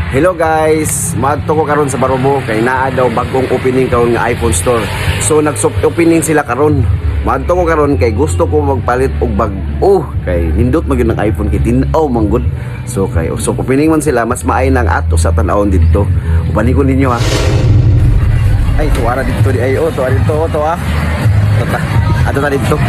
Hello guys, madto ko karon sa Barubo kay naa daw bagong opening karon nga iPhone store. So nag-opening sila karon. Madto ko karon kay gusto ko magpalit og bag-o kay nindot magyud ng iPhone kay tin-aw manggod. So opening man sila mas maay nang ato sa tan-awon dito. Ubani ko ninyo ha. Ay tuwara dito di ay tuwara dito ha. Ato ta dito.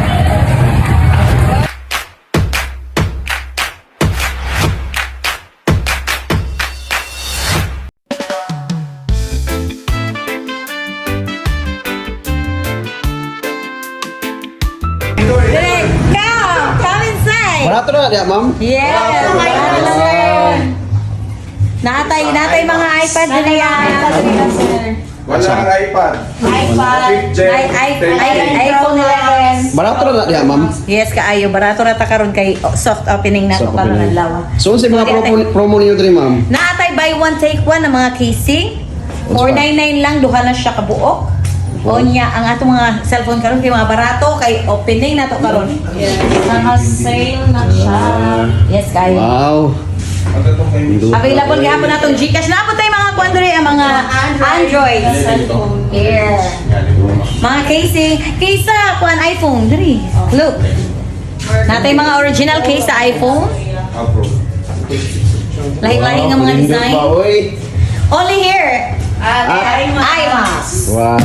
Barato na dia, ma'am? Yes! Natay mga iPad nila yan. Wala ang iPad. iPhone 11. Barato na dia, ma'am? Yes, kaayo. Barato na ta karon kay soft opening na to Soft karon opening. adlaw. So sa mga promo niyo diri, ma'am? Natay buy one take one ng mga casing. 499 lang, duha na siya kabuok. O niya ang atong mga cellphone karon kay mga barato kay opening na to karon. Yes. Naka-sale na siya. Yes, kaayo. Wow. Available gyapon natong GCash. Naapot tay mga kuan diri ang mga Android Cellphone. Here. Mga casing, case sa kuan iPhone diri. Look. Natay mga original case sa iPhone. Lahi-lahi nga mga design. Oy. Only here. IMAX. Wow.